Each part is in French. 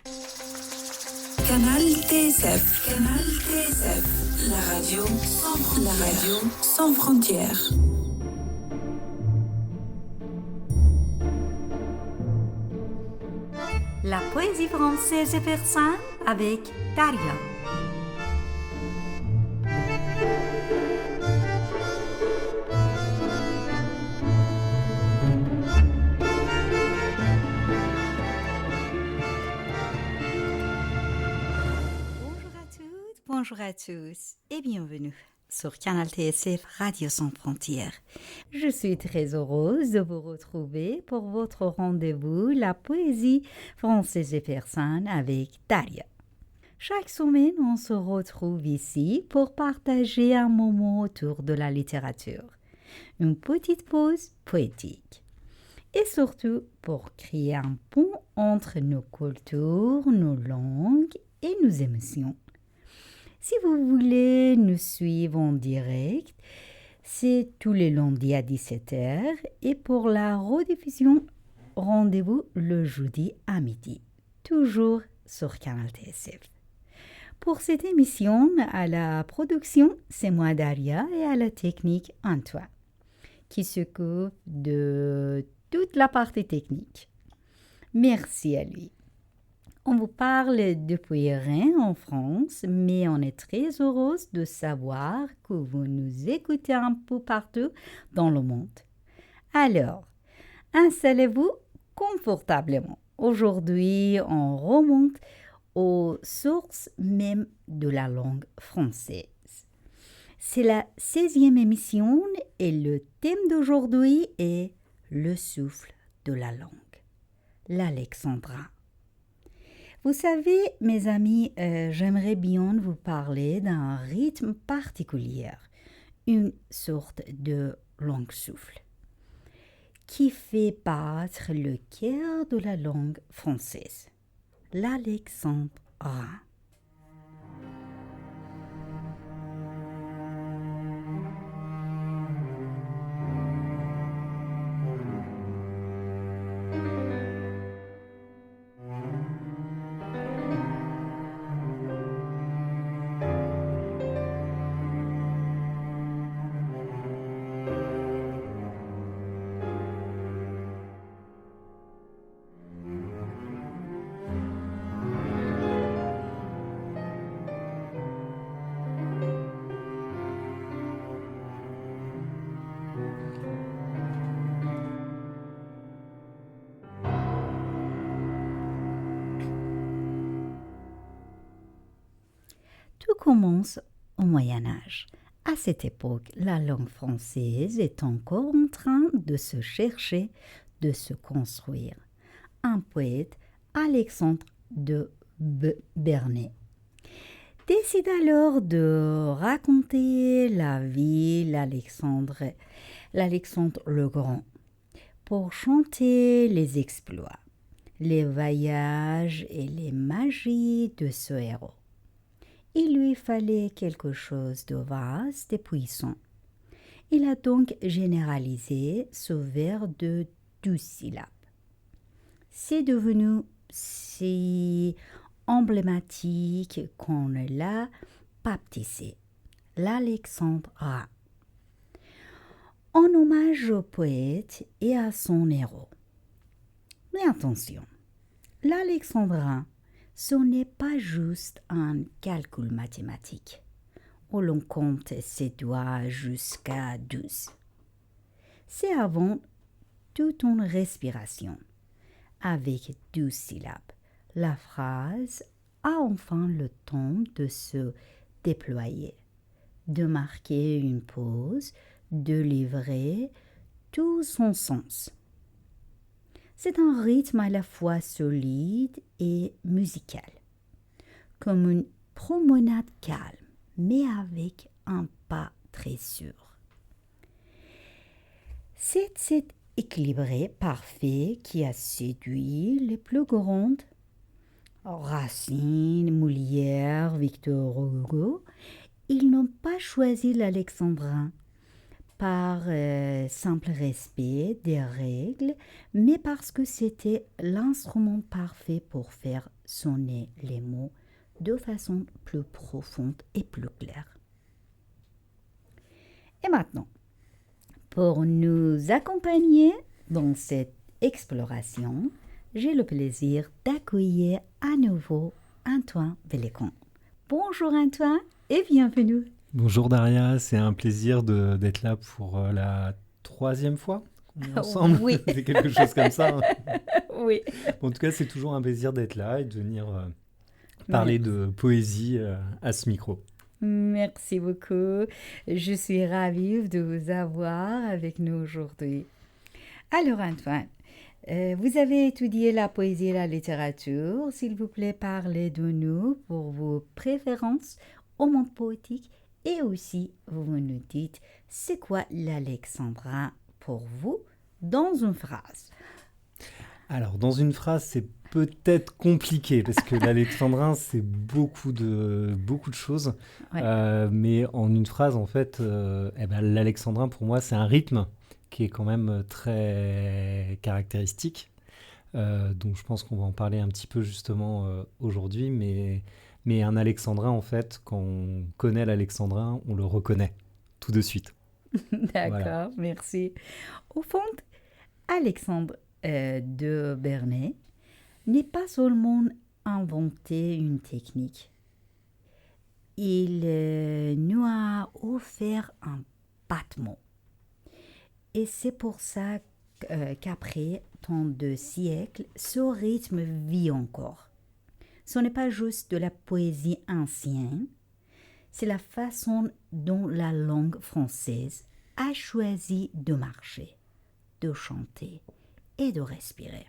Canal TSF. Canal TSF. La radio sans frontières. La poésie française et persane avec Daria. Bonjour à tous et bienvenue sur Canal TSF Radio Sans Frontières. Je suis très heureuse de vous retrouver pour votre rendez-vous La poésie française et persane avec Daria. Chaque semaine, on se retrouve ici pour partager un moment autour de la littérature, une petite pause poétique et surtout pour créer un pont entre nos cultures, nos langues et nos émotions. Si vous voulez nous suivre en direct, c'est tous les lundis à 17h et pour la rediffusion, rendez-vous le jeudi à midi, toujours sur Canal TSF. Pour cette émission, à la production, c'est moi Daria et à la technique Antoine, qui s'occupe de toute la partie technique. Merci à lui. On vous parle depuis Rennes en France, mais on est très heureuse de savoir que vous nous écoutez un peu partout dans le monde. Alors, installez-vous confortablement. Aujourd'hui, on remonte aux sources même de la langue française. C'est la 16e émission et le thème d'aujourd'hui est le souffle de la langue, l'alexandrin. Vous savez, mes amis, j'aimerais bien vous parler d'un rythme particulier, une sorte de long souffle, qui fait battre le cœur de la langue française, l'alexandrin. Tout commence au Moyen Âge. À cette époque, la langue française est encore en train de se chercher, de se construire. Un poète, Alexandre de Bernay, décide alors de raconter la vie d'Alexandre le Grand pour chanter les exploits, les voyages et les magies de ce héros. Il lui fallait quelque chose de vaste et puissant. Il a donc généralisé ce vers de 12 syllabes. C'est devenu si emblématique qu'on l'a baptisé l'alexandrin, en hommage au poète et à son héros. Mais attention, l'alexandrin, ce n'est pas juste un calcul mathématique où l'on compte ses doigts jusqu'à 12. C'est avant toute une respiration. Avec 12 syllabes, la phrase a enfin le temps de se déployer, de marquer une pause, de livrer tout son sens. C'est un rythme à la fois solide et musical, comme une promenade calme, mais avec un pas très sûr. C'est cet équilibré parfait qui a séduit les plus grandes, Racine, Molière, Victor Hugo. Ils n'ont pas choisi l'alexandrin par simple respect des règles, mais parce que c'était l'instrument parfait pour faire sonner les mots de façon plus profonde et plus claire. Et maintenant, pour nous accompagner dans cette exploration, j'ai le plaisir d'accueillir à nouveau Antoine Bellecon. Bonjour Antoine et bienvenue. Bonjour Daria, c'est un plaisir d'être là pour la 3e fois qu'on est ensemble. Oui. C'est quelque chose comme ça. Oui. En tout cas, c'est toujours un plaisir d'être là et de venir parler de poésie à ce micro. Merci beaucoup. Je suis ravie de vous avoir avec nous aujourd'hui. Alors Antoine, vous avez étudié la poésie et la littérature. S'il vous plaît, parlez de nous pour vos préférences au monde poétique. Et aussi, vous nous dites, c'est quoi l'alexandrin pour vous dans une phrase? Alors, dans une phrase, c'est peut-être compliqué parce que l'alexandrin, c'est beaucoup de choses. Ouais. Mais en une phrase, en fait, l'alexandrin, pour moi, c'est un rythme qui est quand même très caractéristique. Donc, je pense qu'on va en parler un petit peu justement aujourd'hui, mais un alexandrin, en fait, quand on connaît l'alexandrin, on le reconnaît tout de suite. D'accord, voilà. Merci. Au fond, Alexandre de Bernay n'est pas seulement inventé une technique. Il nous a offert un battement. Et c'est pour ça qu'après tant de siècles, ce rythme vit encore. Ce n'est pas juste de la poésie ancienne, c'est la façon dont la langue française a choisi de marcher, de chanter et de respirer.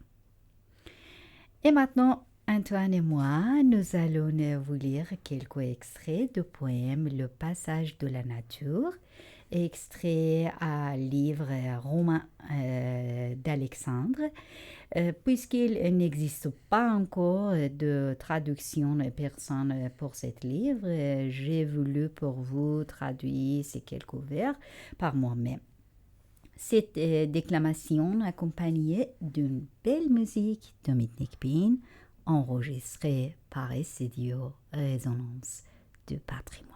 Et maintenant, Antoine et moi, nous allons vous lire quelques extraits de poèmes Le passage de la nature, extrait à livre roman d'Alexandre. Puisqu'il n'existe pas encore de traduction personne pour ce livre, j'ai voulu pour vous traduire ces quelques vers par moi-même. Cette déclamation accompagnée d'une belle musique de Dominique Pin, enregistrée par Studio Résonance du Patrimoine.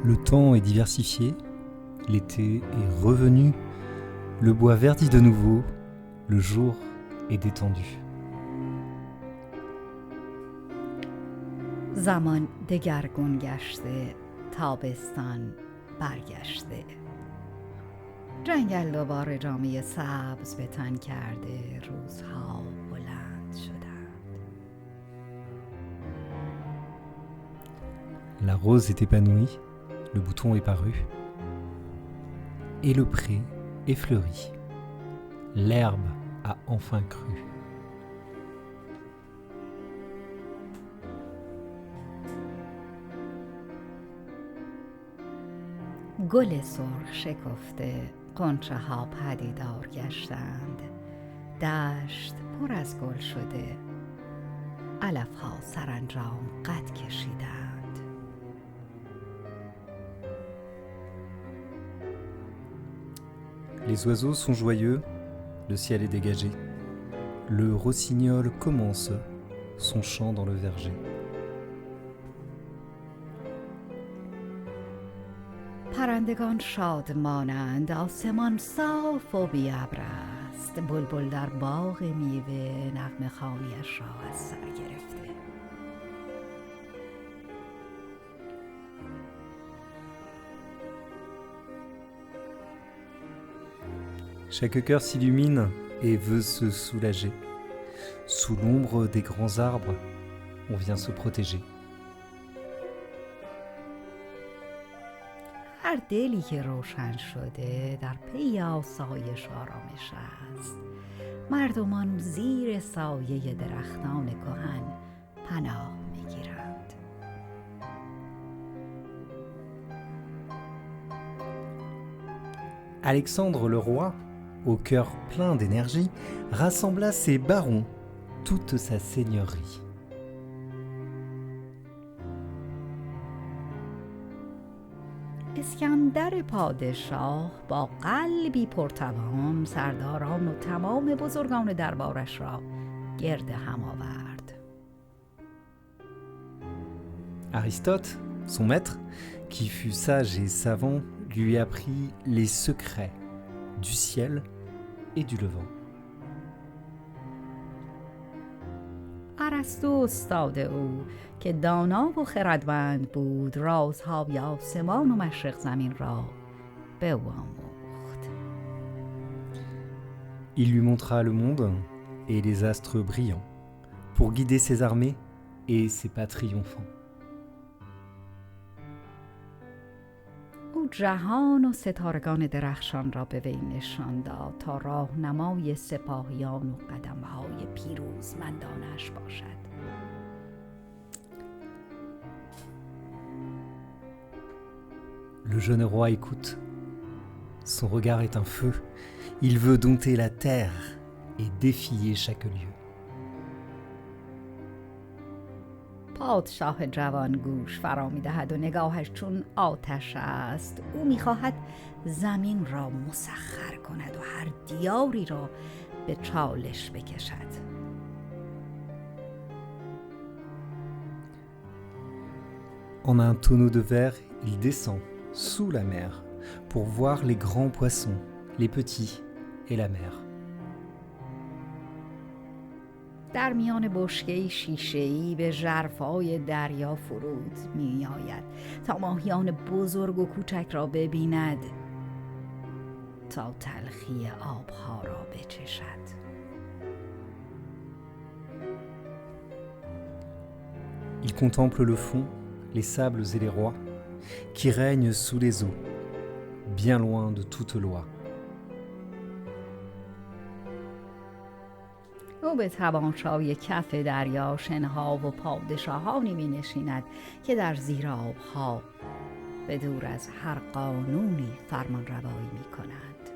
Le temps est diversifié, l'été est revenu, le bois verdit de nouveau, le jour est détendu. زمان دگرگون گشته تابستان برگشته جنگل دوباره جامه سبز به تن کرده روزها بلند شدند. La rose est épanouie, le bouton est paru, et le pré est fleuri. L'herbe a enfin cru. گل سرخ شکفته غنچه ها پدیدار گشتند دشت پر از گل شده علف ها سرانجام قد کشیدند. Les oiseaux sont joyeux, le ciel est dégagé. Le rossignol commence son chant dans le verger. پرندگان شادمانند آسمان صاف و بی‌ابر است بلبل در باغ میوه نغمه خوانیش را از سر گرفته. Chaque cœur s'illumine et veut se soulager. Sous l'ombre des grands arbres, on vient se protéger. هر دلی که روشن شده در پی آسایش آرامش است مردمان زیر سایه درختان کهن پناه میگیرند. Alexandre le roi au cœur plein d'énergie, rassembla ses barons, toute sa seigneurie. اسکندر پادشاه با قلبی پرتوان سرداران و تمام بزرگان دربارش را گرد هم آورد. Aristote, son maître, qui fut sage et savant, lui apprit les secrets du ciel et du levant. ارسطو استاد او که دانا و خردمند بود رازهای آسمان و مشرق زمین را به او آموخت. Il lui montra le monde et les astres brillants pour guider ses armées et ses pas triomphants. او جهان و ستارگان درخشان را به وی نشان داد تا راهنمای سپاهیان و قدم‌های پیروزمندانش باشد. Le jeune roi écoute. Son regard est un feu. Il veut dompter la terre et défier chaque lieu. پادشاه جوان گوش فرا می‌دهد و نگاهش چون آتش است. او می‌خواهد زمین را مسخر کند و هر دیاری را به چالش بکشد. En un tonneau de verre, il descend sous la mer pour voir les grands poissons, les petits et la mer. در میان بشکه‌ای شیشه‌ای به ژرفای دریا فرود می‌آید تا ماهیان بزرگ و کوچک را ببیند، تا تلخی آبها را بچشد. Il contemple le fond, les sables et les rois qui règnent sous les eaux, bien loin de toute loi. او به تماشای کف دریا شنها و پادشاهانی می نشیند که در زیر آبها به دور از هر قانونی فرمان روایی می کنند.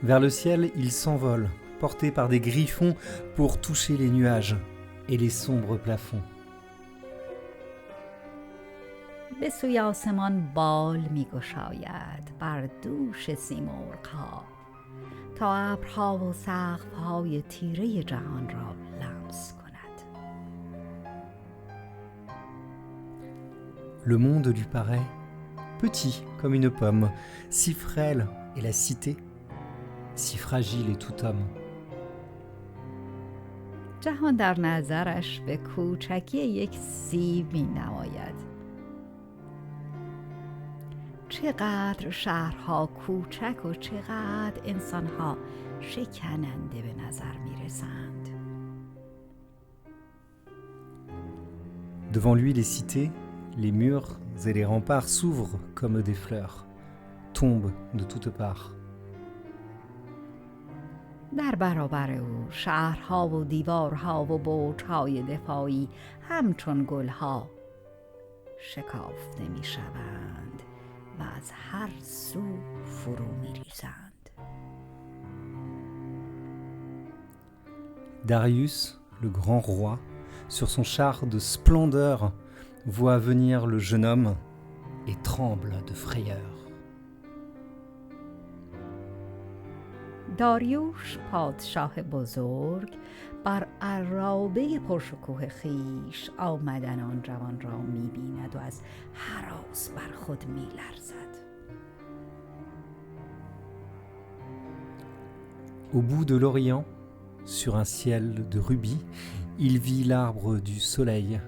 Vers le ciel, il s'envole, porté par des griffons pour toucher les nuages et les sombres plafonds. به سوی آسمان بال می گشاید بر دوش سیمرغ‌ها تا ابرها و سقف‌های تیره جهان را لمس کند. Le monde lui paraît petit comme une pomme, si frêle est la cité, si fragile est tout homme. جهان در نظرش به کوچکی یک سیب می نماید. چقدر شهرها کوچک و چقدر انسانها شکننده به نظر می رسند. Devant lui, les cités, les murs et les remparts s'ouvrent comme des fleurs, tombent de toutes parts. در برابر او شهرها و دیوارها و برج‌های دفاعی همچون گلها شکافته می شوند و از هر سو فرو می ریزند. Darius, le grand roi, sur son char de splendeur, voit venir le jeune homme et tremble de frayeur. داریوش پادشاه بزرگ بر عرابه پرشکوه خیش آمدن آن جوان را می بیند و از هراس بر خود می لرزد. Au bout de l'Orient, sur un ciel de rubis, il vit l'arbre du soleil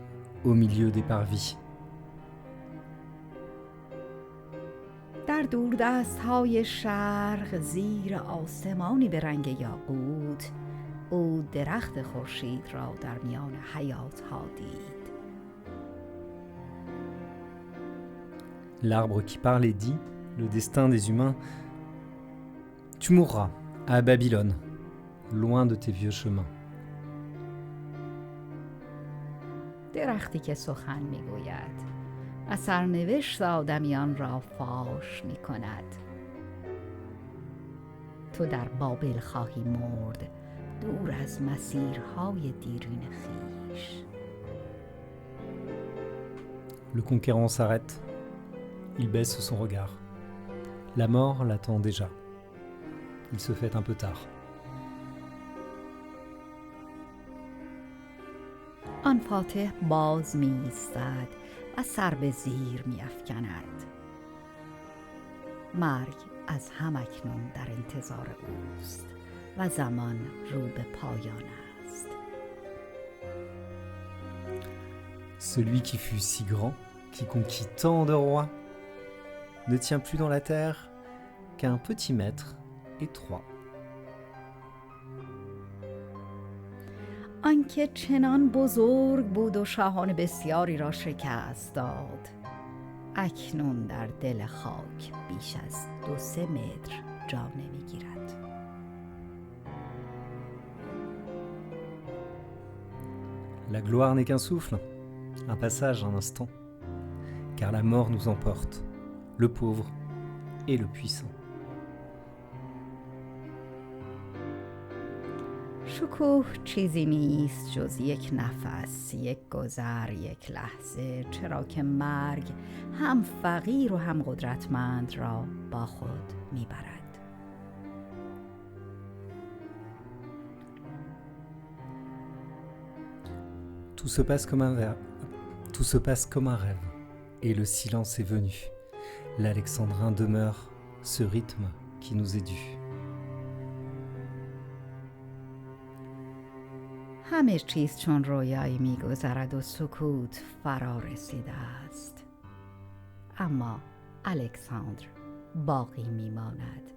au milieu des parvis. در دوردست‌های شرق زیر آسمانی به رنگ یاقوت او درخت خورشید را در میان حیات‌ها دید. L'arbre qui parle et dit, le destin des humains, tu mourras à Babylone, loin de tes vieux chemins. درختی که سخن می‌گوید از سرنوشت آدمیان را فاش می کند. تو در بابل خواهی مرد دور از مسیرهای دیرین خویش. Le conquérant s'arrête. Il baisse son regard. La mort l'attend déjà. Il se fait un peu tard. آن فاتح باز می ایستد و سر به زیر می افکند. مرگ از همکنون در انتظار اوست و زمان رو به پایان است. Celui qui fut si grand, qui conquit tant de rois, ne tient plus dans la terre qu'un petit maître étroit. آنکه چنان بزرگ بود و شاهان بسیاری را شکست داد، اکنون در دل خاک بیش از 2-3 متر جا نمیگیرد. La gloire n'est qu'un souffle, un passage, un instant, car la mort nous emporte, le pauvre et le puissant. شکوه چیزی نیست جز یک نفس، یک گذر، یک لحظه، چرا که مرگ هم فقیر و هم قدرتمند را با خود میبرد. Tout se passe comme un rêve. Tout se passe comme un rêve. Et le silence est venu. L'Alexandrin demeure ce rythme qui nous est dû. همه چیز چون رویایی میگذرد و سکوت فرا رسیده است. اما الکساندر باقی میماند.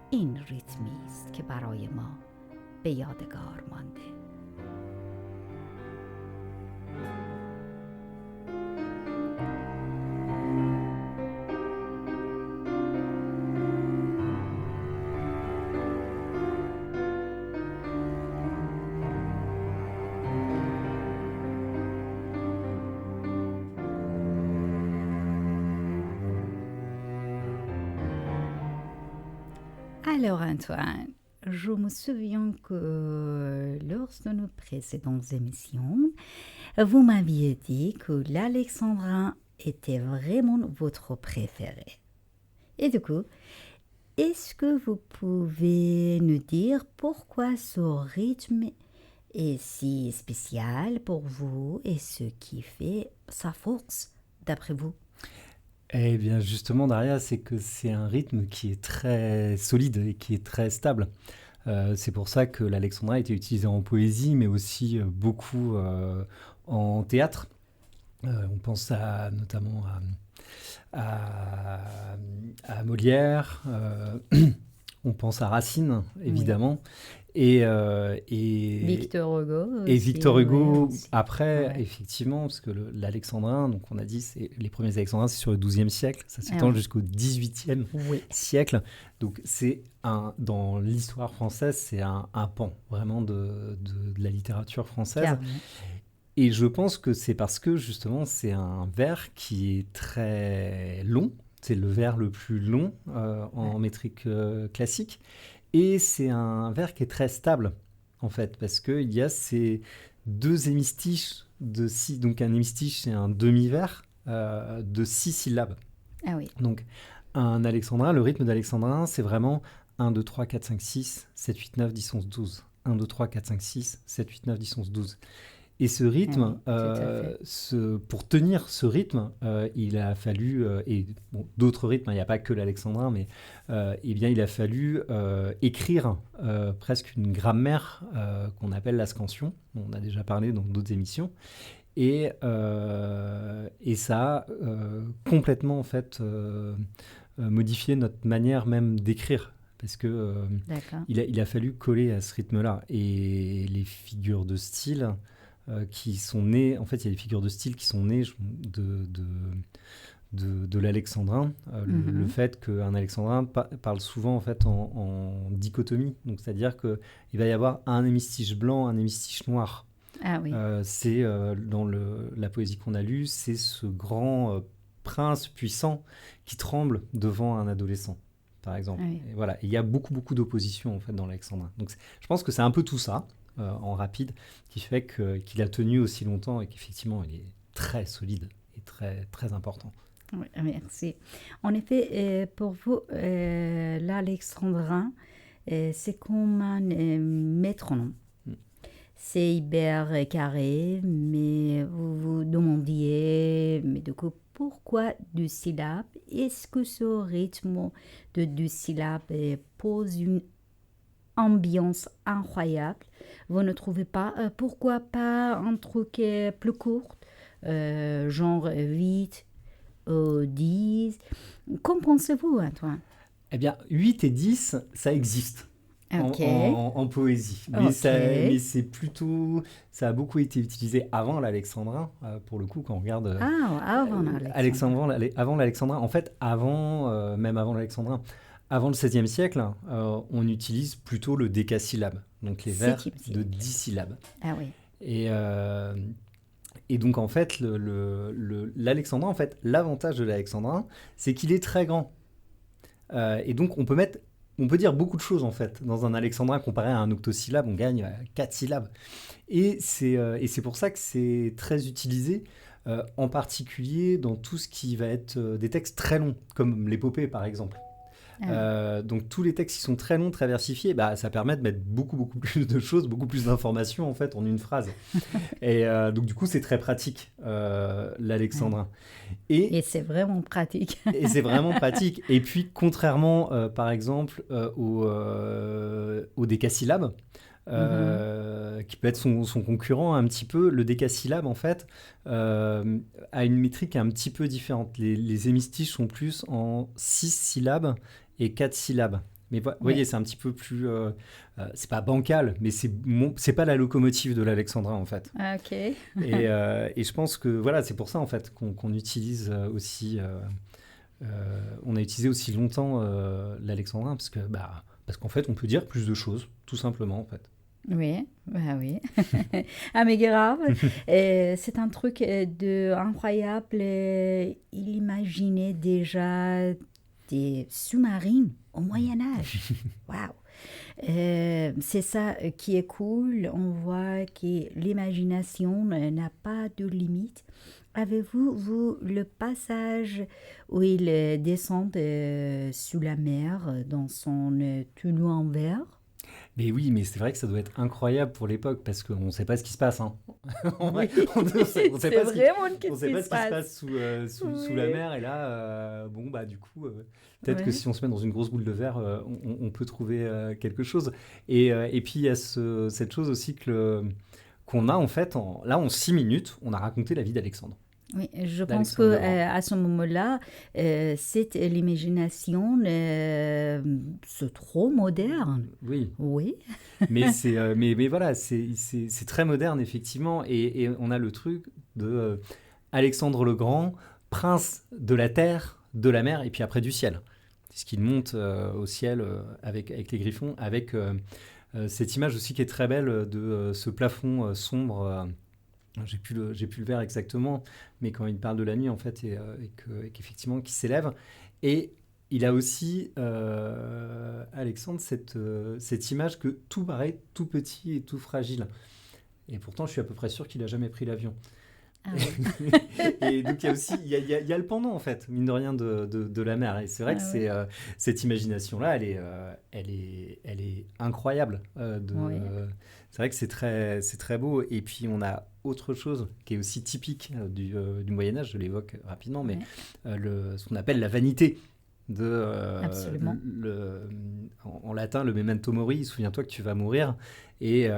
این ریتمی است که برای ما به یادگار مانده. Alors Antoine, je me souviens que lors de nos précédentes émissions, vous m'aviez dit que l'alexandrin était vraiment votre préféré. Et du coup, est-ce que vous pouvez nous dire pourquoi ce rythme est si spécial pour vous et ce qui fait sa force d'après vous? Eh bien justement, Daria, c'est que c'est un rythme qui est très solide et qui est très stable. C'est pour ça que l'alexandrin a été utilisé en poésie, mais aussi beaucoup en théâtre. On pense notamment à Molière, on pense à Racine, évidemment. Oui. Et Victor Hugo aussi, et Victor Hugo aussi. Après, ouais. Effectivement, parce que l'alexandrin, donc on a dit, les premiers alexandrins, c'est sur le XIIe siècle, ça s'étend jusqu'au XVIIIe siècle. Donc dans l'histoire française, c'est un pan vraiment de la littérature française. Carrément. Et je pense que c'est parce que justement, c'est un vers qui est très long. C'est le vers le plus long en métrique classique. Et c'est un vers qui est très stable, en fait, parce qu'il y a ces deux hémistiches de 6. Donc, un hémistiche, c'est un demi-vers de 6 syllabes. Ah oui. Donc, un alexandrin, le rythme d'alexandrin, c'est vraiment 1, 2, 3, 4, 5, 6, 7, 8, 9, 10, 11, 12. 1, 2, 3, 4, 5, 6, 7, 8, 9, 10, 11, 12. Et ce rythme, pour tenir ce rythme, il a fallu, et bon, d'autres rythmes, il n'y a pas que l'alexandrin, mais eh bien, il a fallu écrire presque une grammaire qu'on appelle la scansion. On a déjà parlé dans d'autres émissions. Et ça a complètement en fait, modifié notre manière même d'écrire. Parce que il a fallu coller à ce rythme-là. Et les figures de style qui sont nées... En fait, il y a des figures de style qui sont nées de l'alexandrin. Le fait qu'un alexandrin parle souvent en fait, en dichotomie. Donc, c'est-à-dire qu'il va y avoir un hémistiche blanc, un hémistiche noir. Ah oui. C'est dans la poésie qu'on a lue, c'est ce grand prince puissant qui tremble devant un adolescent, par exemple. Oui. Et voilà, il y a beaucoup, beaucoup d'opposition en fait dans l'alexandrin. Donc je pense que c'est un peu tout ça, en rapide, qui fait qu'il a tenu aussi longtemps et qu'effectivement, il est très solide et très, très important. Oui, merci. En effet, pour vous, l'alexandrin, c'est comme un métronome. C'est hyper carré, mais vous vous demandiez, mais du coup, pourquoi deux syllabes? Est-ce que ce rythme de deux syllabes pose une ambiance incroyable? Vous ne trouvez pas? Pourquoi pas un truc plus court, genre 8, 10? Qu'en pensez-vous, Antoine? Eh bien, 8 et 10, ça existe. Ok. En poésie. Mais, Ok. mais c'est plutôt... Ça a beaucoup été utilisé avant l'alexandrin, pour le coup, quand on regarde... Ah, avant avant l'alexandrin. En fait, même avant l'alexandrin, avant le XVIe siècle, on utilise plutôt le décasyllabe, donc les vers de 10 syllabes. Ah oui. Et donc, en fait, l'alexandrin, en fait, l'avantage de l'alexandrin, c'est qu'il est très grand. Et donc, on peut dire beaucoup de choses, en fait. Dans un alexandrin, comparé à un octosyllabe, on gagne 4 syllabes. Et c'est pour ça que c'est très utilisé, en particulier dans tout ce qui va être des textes très longs, comme l'épopée, par exemple. Donc tous les textes qui sont très longs, très versifiés, ça permet de mettre beaucoup plus de choses, beaucoup plus d'informations en fait en une phrase. Et donc du coup c'est très pratique, l'alexandrin. Et c'est vraiment pratique. Et c'est vraiment pratique. Et puis contrairement par exemple au décasyllabe, qui peut être son concurrent un petit peu, le décasyllabe en fait a une métrique un petit peu différente. Les hémistiches sont plus en 6 syllabes et 4 syllabes. Mais vous voyez, c'est un petit peu plus... c'est pas bancal, mais c'est pas la locomotive de l'alexandrin, en fait. Ah, ok. Et je pense que, voilà, c'est pour ça, en fait, qu'on utilise aussi... on a utilisé aussi longtemps l'alexandrin, parce qu'en fait, on peut dire plus de choses, tout simplement, en fait. Oui, oui. Ah, mais grave. C'est un truc incroyable. Il imaginait déjà des sous-marines au Moyen-Âge. Waouh! C'est ça qui est cool. On voit que l'imagination n'a pas de limite. Avez-vous vu le passage où il descend sous la mer dans son tenue en verre? Mais oui, mais c'est vrai que ça doit être incroyable pour l'époque parce qu'on ne sait pas ce qui se passe. Hein. On ne sait pas ce qui se passe sous la mer. Et là, du coup, peut-être que si on se met dans une grosse boule de verre, on peut trouver quelque chose. Et puis, il y a cette chose aussi qu'on a en fait, là, en 6 minutes, on a raconté la vie d'Alexandre. Oui, je pense qu'à ce moment-là, c'est l'imagination, c'est trop moderne. Oui. Oui. mais voilà, c'est très moderne, effectivement. Et on a le truc de Alexandre le Grand, prince de la terre, de la mer et puis après du ciel. Puisqu'il monte au ciel avec les griffons, avec cette image aussi qui est très belle de ce plafond sombre. J'ai plus le vers exactement, mais quand il parle de la nuit en fait et qu'effectivement qui s'élève, et il a aussi Alexandre cette image que tout paraît tout petit et tout fragile, et pourtant je suis à peu près sûr qu'il a jamais pris l'avion. Ah oui. Et donc il y a aussi il y a le pendant en fait mine de rien de la mer, et c'est vrai que c'est cette imagination là elle est incroyable c'est vrai que c'est très beau. Et puis on a autre chose qui est aussi typique du Moyen-Âge, je l'évoque rapidement, mais ce qu'on appelle la vanité. Absolument. En latin, le memento mori, souviens-toi que tu vas mourir. Et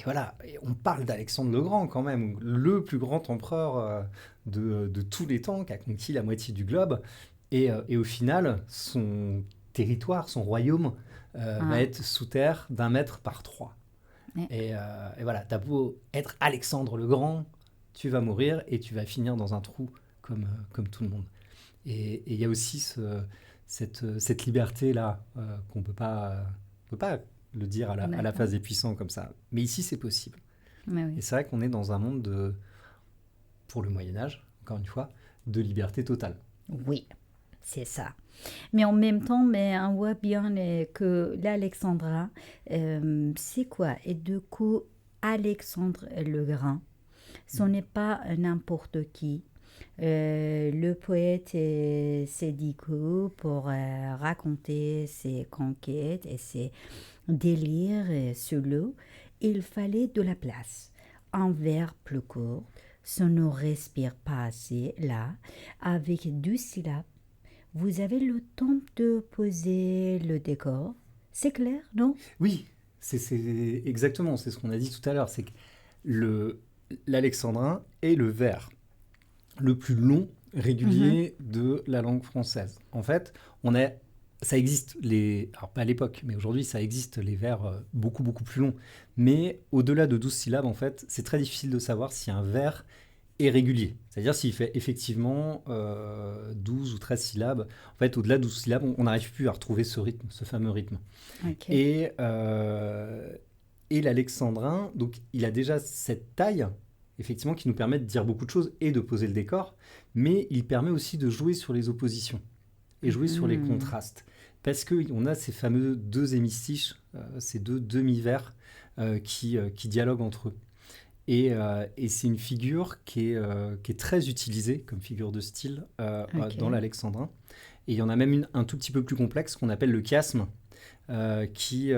voilà, et on parle d'Alexandre le Grand quand même, le plus grand empereur de tous les temps, qui a conquis la moitié du globe. Et au final, son territoire, son royaume, va être sous terre d'1 mètre par 3. Et voilà, t'as beau être Alexandre le Grand, tu vas mourir et tu vas finir dans un trou comme tout le monde. Et il y a aussi cette liberté-là qu'on peut pas le dire à la face des puissants comme ça. Mais ici, c'est possible. Oui. Et c'est vrai qu'on est dans un monde pour le Moyen-Âge, encore une fois, de liberté totale. Oui, c'est ça. Mais en même temps, mais on voit bien que l'Alexandrin, c'est quoi? Et du coup, Alexandre le Grand, ce n'est pas n'importe qui. Le poète s'est dit que pour raconter ses conquêtes et ses délires sur l'eau, il fallait de la place. Un vers plus court, ça ne respire pas assez là, avec 2 syllabes. Vous avez le temps de poser le décor. C'est clair, non? Oui, c'est exactement, c'est ce qu'on a dit tout à l'heure, c'est que l'alexandrin est le vers le plus long régulier de la langue française. En fait, ça existe, alors pas à l'époque, mais aujourd'hui, ça existe les vers beaucoup, beaucoup plus longs. Mais au-delà de 12 syllabes, en fait, c'est très difficile de savoir si un vers est régulier. C'est-à-dire s'il fait effectivement 12 ou 13 syllabes. En fait, au-delà de 12 syllabes, on n'arrive plus à retrouver ce rythme, ce fameux rythme. Okay. Et l'alexandrin, donc, il a déjà cette taille, effectivement, qui nous permet de dire beaucoup de choses et de poser le décor, mais il permet aussi de jouer sur les oppositions et jouer sur les contrastes. Parce qu'on a ces fameux 2 hémistiches, ces 2 demi-vers qui dialoguent entre eux. Et c'est une figure qui est très utilisée comme figure de style dans l'alexandrin. Et il y en a même un tout petit peu plus complexe qu'on appelle le chiasme, qui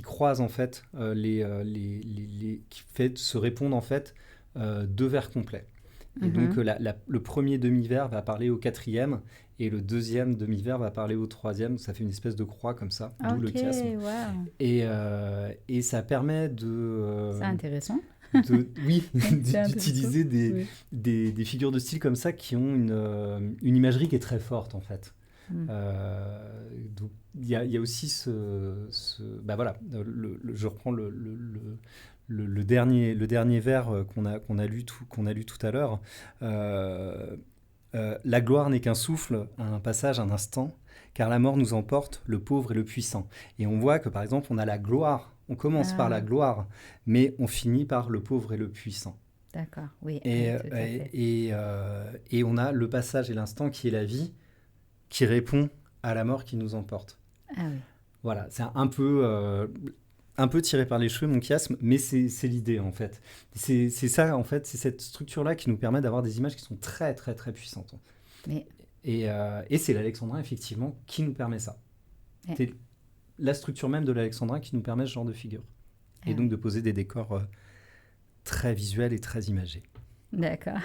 croise en fait qui fait se répondre en fait 2 vers complets. Et donc le premier demi-vers va parler au 4e et le 2e demi-vers va parler au 3e. Ça fait une espèce de croix comme ça, d'où le chiasme. Wow. Et ça permet de... C'est intéressant. Oui, d'utiliser des figures de style comme ça qui ont une imagerie qui est très forte en fait. Donc il y a aussi bah voilà, je reprends le dernier vers qu'on a lu tout à l'heure. La gloire n'est qu'un souffle, un passage, un instant, car la mort nous emporte, le pauvre et le puissant. Et on voit que par exemple, on a la gloire. On commence par la gloire, mais on finit par le pauvre et le puissant. D'accord, oui. Et on a le passage et l'instant qui est la vie, qui répond à la mort qui nous emporte. Ah oui. Voilà, c'est un peu tiré par les cheveux, mon chiasme, mais c'est l'idée, en fait. C'est ça, en fait, c'est cette structure-là qui nous permet d'avoir des images qui sont très, très, très puissantes. Mais... Et c'est l'alexandrin, effectivement, qui nous permet ça. C'est la structure même de l'alexandrin qui nous permet ce genre de figure. Et donc de poser des décors très visuels et très imagés. D'accord,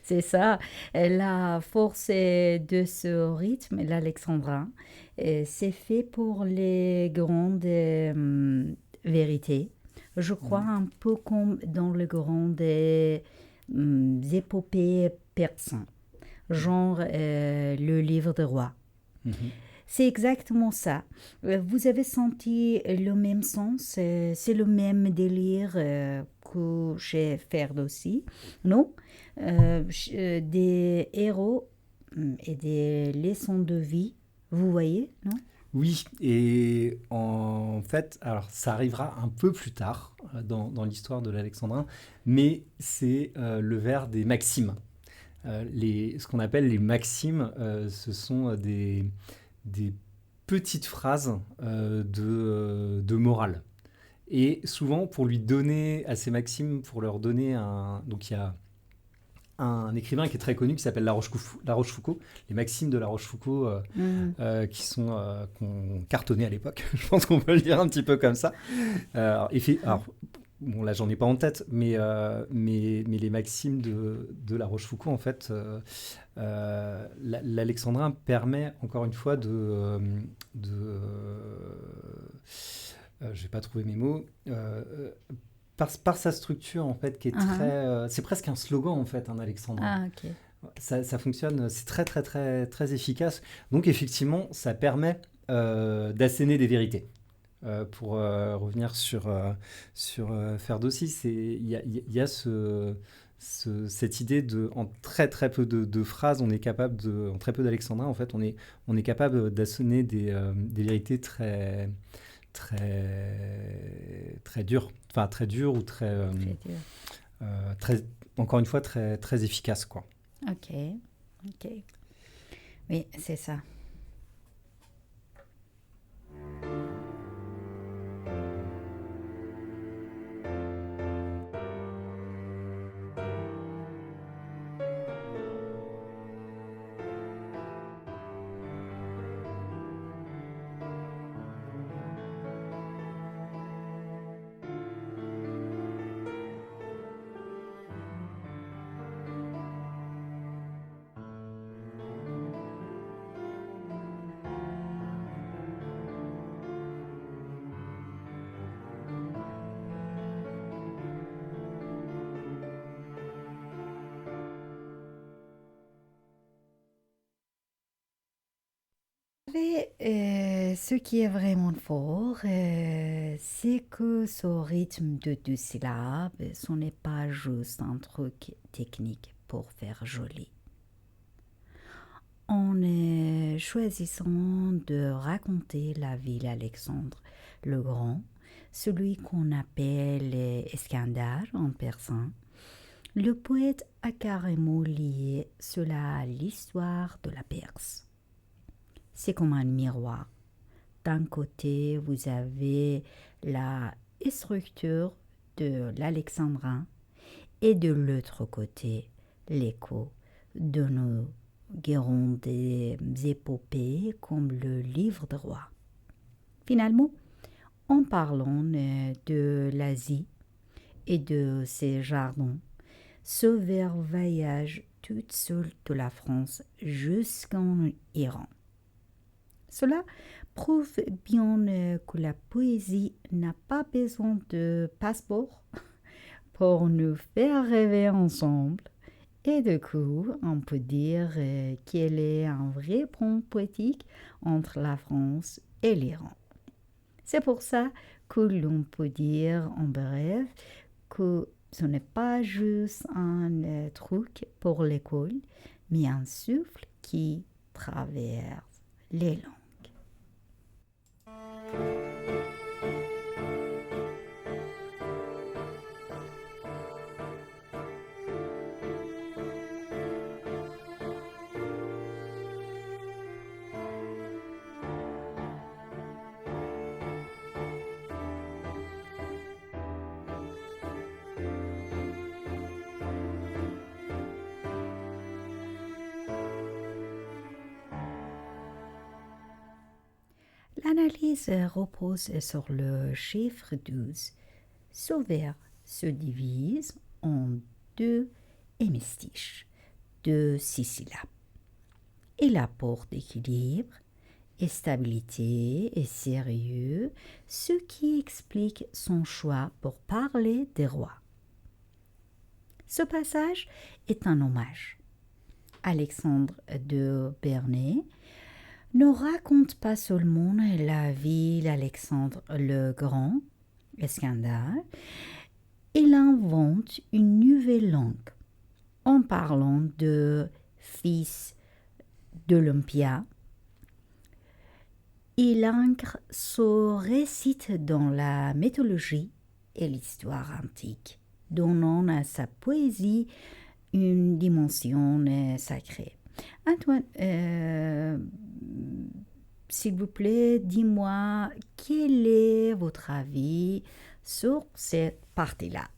c'est ça. La force de ce rythme, l'alexandrin, c'est fait pour les grandes vérités. Je crois un peu comme dans les grandes épopées persanes, genre le livre des rois. C'est exactement ça. Vous avez senti le même sens, c'est le même délire que chez Ferdowsi, non? Des héros et des leçons de vie, vous voyez, non? Oui, et en fait, alors ça arrivera un peu plus tard dans l'histoire de l'alexandrin, mais c'est le vers des maximes. Ce qu'on appelle les maximes, ce sont des petites phrases de morale. Et souvent, pour lui donner à ces maximes, pour leur donner un... Donc il y a un écrivain qui est très connu qui s'appelle La Rochefoucauld, les maximes de La Rochefoucauld qui ont cartonné à l'époque, je pense qu'on peut le dire un petit peu comme ça. Alors, bon, là, j'en ai pas en tête, mais les maximes de La Rochefoucauld, en fait, l'alexandrin permet, encore une fois, je vais pas trouver mes mots, par sa structure, en fait, qui est très... c'est presque un slogan, en fait, un alexandrin. Ah, ok. Ça fonctionne, c'est très, très, très, très efficace. Donc, effectivement, ça permet d'asséner des vérités. Pour revenir sur Ferdowsi, il y a cette idée en très très peu de phrases, on est capable en très peu d'alexandrin, en fait, on est capable d'asséner des vérités très très très dures, enfin très dures ou très encore une fois très très efficaces, quoi. Ok, Ok. Oui, c'est ça. Ce qui est vraiment fort, c'est que ce rythme de 2 syllabes, ce n'est pas juste un truc technique pour faire joli. En choisissant de raconter la vie d'Alexandre le Grand, celui qu'on appelle Iskandar en persan, le poète a carrément lié cela à l'histoire de la Perse. C'est comme un miroir. D'un côté, vous avez la structure de l'alexandrin et de l'autre côté, l'écho de nos grandes épopées comme le livre de roi. Finalement, en parlant de l'Asie et de ses jardins, ce vers voyage tout seul de la France jusqu'en Iran. Cela prouve bien que la poésie n'a pas besoin de passeport pour nous faire rêver ensemble. Et du coup, on peut dire qu'elle est un vrai pont poétique entre la France et l'Iran. C'est pour ça que l'on peut dire en bref que ce n'est pas juste un truc pour l'école, mais un souffle qui traverse les langues. L'analyse repose sur le chiffre 12. Ce vers se divise en 2 hémistiches de 6 syllabes. Il apporte équilibre et stabilité et sérieux, ce qui explique son choix pour parler des rois. Ce passage est un hommage. Alexandre de Bernay ne raconte pas seulement la vie d'Alexandre le Grand, Iskandar, il invente une nouvelle langue en parlant de fils d'Olympia. Il ancre ce récit dans la mythologie et l'histoire antique, donnant à sa poésie une dimension sacrée. Antoine, s'il vous plaît, dis-moi, quel est votre avis sur cette partie-là?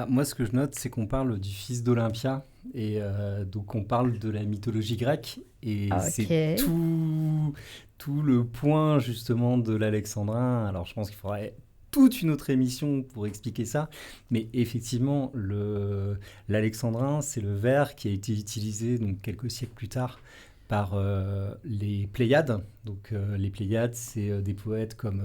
Moi, ce que je note, c'est qu'on parle du fils d'Olympia, et donc on parle de la mythologie grecque, et c'est tout le point justement de l'alexandrin. Alors je pense qu'il faudrait toute une autre émission pour expliquer ça, mais effectivement, l'alexandrin, c'est le vers qui a été utilisé donc quelques siècles plus tard par les Pléiades. Donc les Pléiades, c'est des poètes comme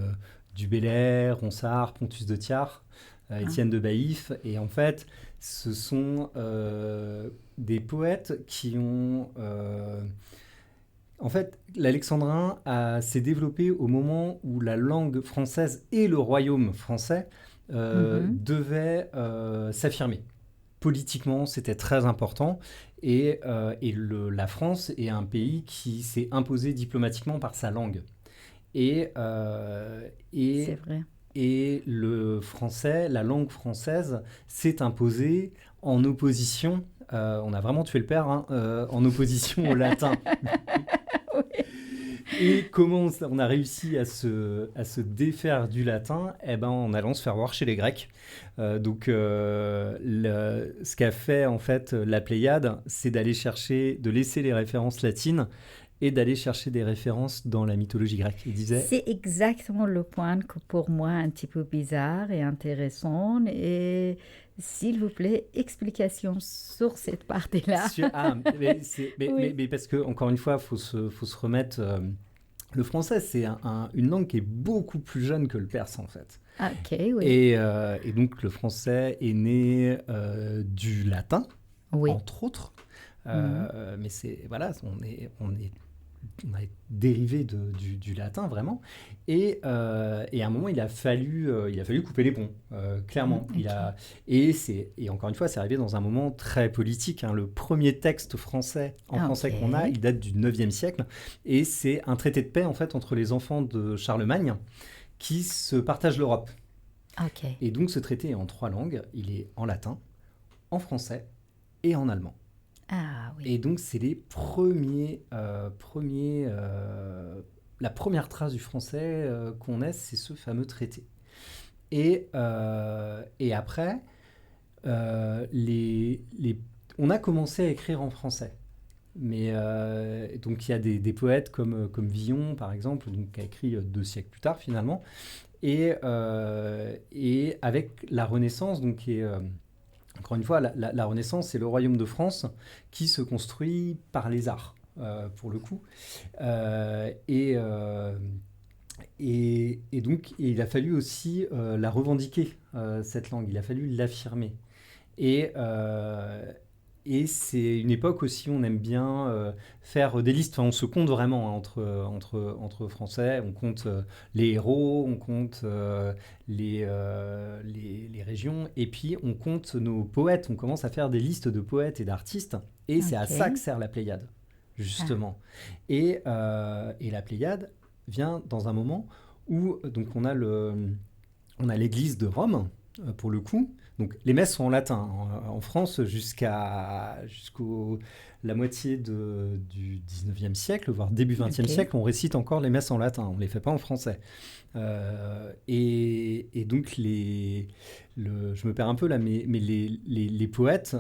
Du Bellay, Ronsard, Pontus de Thiard, Étienne de Baïf, et en fait, ce sont des poètes qui ont... En fait, l'alexandrin s'est développé au moment où la langue française et le royaume français devaient s'affirmer. Politiquement, c'était très important, et la France est un pays qui s'est imposé diplomatiquement par sa langue. C'est vrai. Et le français, la langue française, s'est imposée en opposition On a vraiment tué le père en opposition au latin. Oui. Et comment on a réussi à se défaire du latin? En allant se faire voir chez les Grecs. Ce qu'a fait en fait la Pléiade, c'est de laisser les références latines et d'aller chercher des références dans la mythologie grecque. Il disait... C'est exactement le point que pour moi un petit peu bizarre et intéressant. Et s'il vous plaît, explication sur cette partie-là. Mais parce que, encore une fois, faut se remettre... le français, c'est une langue qui est beaucoup plus jeune que le perse, en fait. Ok, oui. Et donc, le français est né du latin, Oui. entre autres. Mais on a dérivé du latin, vraiment. Et à un moment, il a fallu couper les ponts, clairement. Okay. Et encore une fois, c'est arrivé dans un moment très politique. Le premier texte français qu'on a, il date du 9e siècle. Et c'est un traité de paix, en fait, entre les enfants de Charlemagne qui se partagent l'Europe. Okay. Et donc, ce traité est en 3 langues. Il est en latin, en français et en allemand. Ah oui. Et donc, c'est les la première trace du français qu'on ait, c'est ce fameux traité. Et après, on a commencé à écrire en français. Mais donc, il y a des poètes comme Villon, par exemple, donc, qui a écrit 2 siècles plus tard, finalement. Et avec la Renaissance, donc, qui est... Encore une fois, la Renaissance, c'est le royaume de France qui se construit par les arts, pour le coup. Et donc, il a fallu aussi la revendiquer, cette langue. Il a fallu l'affirmer. Et c'est une époque aussi où on aime bien faire des listes. Enfin, on se compte vraiment entre Français. On compte les héros, on compte les régions. Et puis, on compte nos poètes. On commence à faire des listes de poètes et d'artistes. Et c'est à ça que sert la Pléiade, justement. Et la Pléiade vient dans un moment où donc on a l'église de Rome, pour le coup. Donc, les messes sont en latin. En France, jusqu'au la moitié du 19e siècle, voire début 20e siècle, on récite encore les messes en latin. On ne les fait pas en français. Et donc, je me perds un peu là, mais les poètes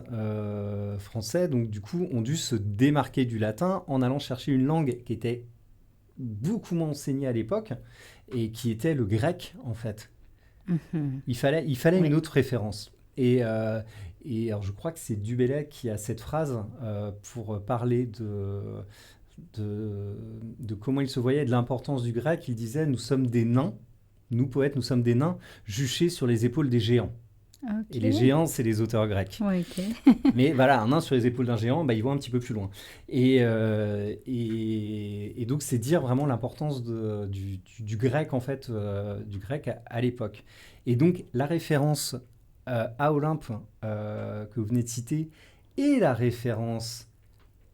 français, donc, du coup, ont dû se démarquer du latin en allant chercher une langue qui était beaucoup moins enseignée à l'époque et qui était le grec, en fait. Mm-hmm. Il fallait une autre référence. Et alors je crois que c'est Du Bellay qui a cette phrase pour parler de comment il se voyait, de l'importance du grec. Il disait « Nous sommes des nains, nous poètes, nous sommes des nains juchés sur les épaules des géants. » Et les géants, c'est les auteurs grecs. Ouais, okay. Mais voilà, un nain sur les épaules d'un géant, il voit un petit peu plus loin. Et donc, c'est dire vraiment l'importance du grec, en fait, du grec à l'époque. Et donc, la référence à Olympe que vous venez de citer et la référence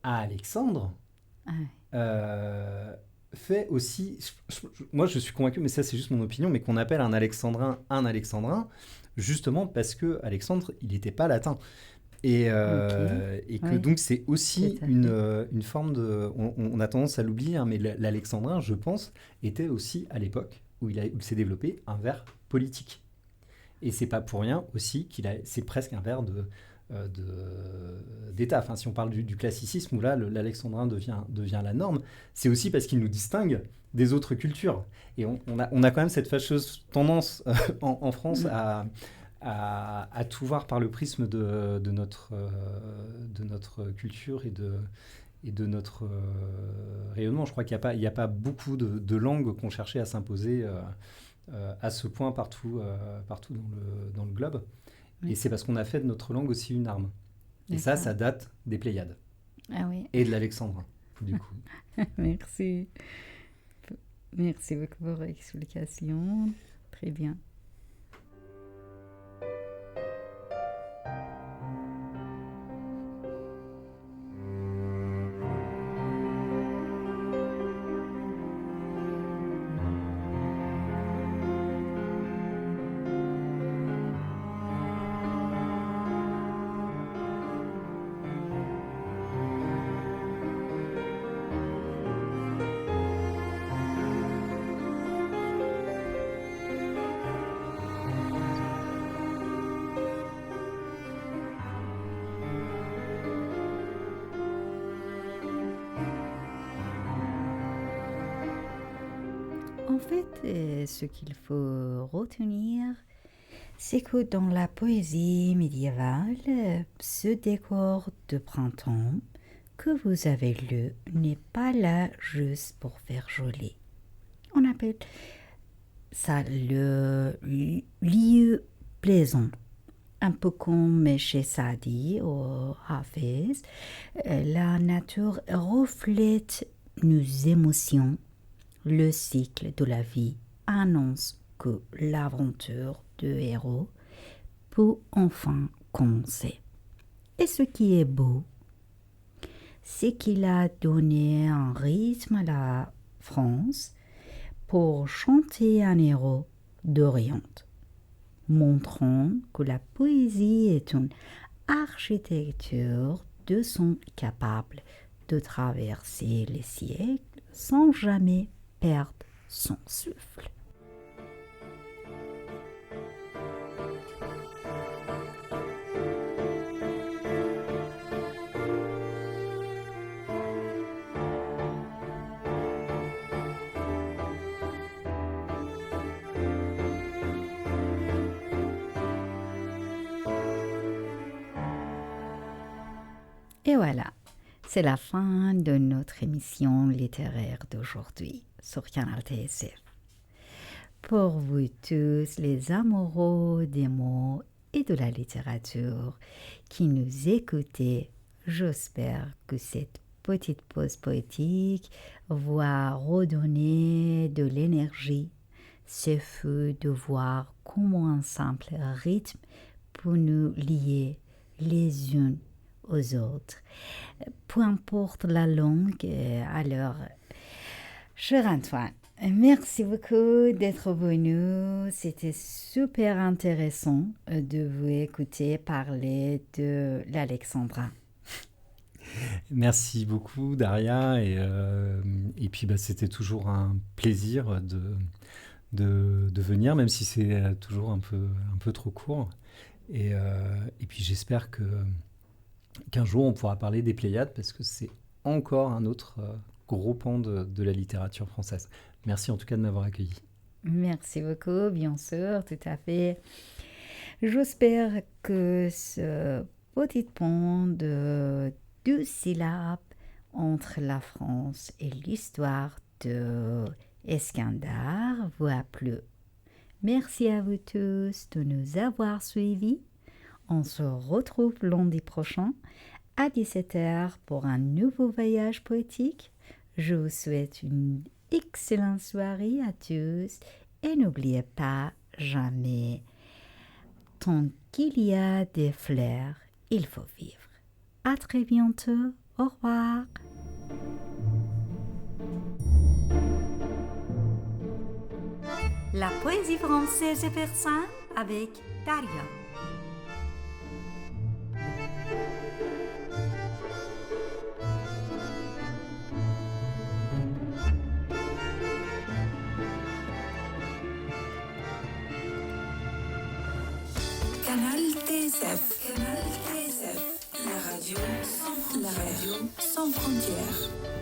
à Alexandre fait aussi... Moi, je suis convaincu, mais ça, c'est juste mon opinion, mais qu'on appelle un alexandrin, justement parce que Alexandre, il n'était pas latin. Et que donc c'est aussi une forme de... On a tendance à l'oublier, mais l'alexandrin, je pense, était aussi à l'époque où il s'est développé un vers politique. Et c'est pas pour rien aussi c'est presque un vers d'État. Enfin, si on parle du classicisme, où là, l'alexandrin devient la norme, c'est aussi parce qu'il nous distingue des autres cultures. Et on a quand même cette fâcheuse tendance en France à tout voir par le prisme de notre culture et de notre rayonnement. Je crois qu'il n'y a pas beaucoup de langues qui ont cherché à s'imposer à ce point partout dans le globe. Oui. Et c'est parce qu'on a fait de notre langue aussi une arme. Et ça date des Pléiades. Ah oui. Et de l'alexandrin, du coup. Merci. Merci beaucoup pour l'explication. Très bien. En fait, ce qu'il faut retenir, c'est que dans la poésie médiévale, ce décor de printemps que vous avez lu n'est pas là juste pour faire joli. On appelle ça le lieu plaisant. Un peu comme chez Sadi ou Hafez, la nature reflète nos émotions. Le cycle de la vie annonce que l'aventure de héros peut enfin commencer. Et ce qui est beau, c'est qu'il a donné un rythme à la France pour chanter un héros d'Orient, montrant que la poésie est une architecture de son capable de traverser les siècles sans jamais perdre son souffle. Et voilà, c'est la fin de notre émission littéraire d'aujourd'hui sur Canal TSF. Pour vous tous les amoureux des mots et de la littérature qui nous écoutez, j'espère que cette petite pause poétique va redonner de l'énergie. Ce fut de voir comment un simple rythme peut nous lier les unes aux autres. Peu importe la langue, alors, cher Antoine, merci beaucoup d'être venu. C'était super intéressant de vous écouter parler de l'Alexandrin. Merci beaucoup, Daria. Et puis, c'était toujours un plaisir de venir, même si c'est toujours un peu trop court. Et puis, j'espère qu'un jour, on pourra parler des Pléiades, parce que c'est encore un autre gros pan de la littérature française. Merci en tout cas de m'avoir accueilli. Merci beaucoup, bien sûr, tout à fait. J'espère que ce petit pont de 2 syllabes entre la France et l'histoire de Iskandar vous a plu. Merci à vous tous de nous avoir suivis. On se retrouve lundi prochain à 17h pour un nouveau voyage poétique. Je vous souhaite une excellente soirée à tous et n'oubliez pas jamais, tant qu'il y a des fleurs, il faut vivre. À très bientôt. Au revoir. La poésie française et persane avec Daria. Canal TSF. Canal TSF. La radio sans frontières.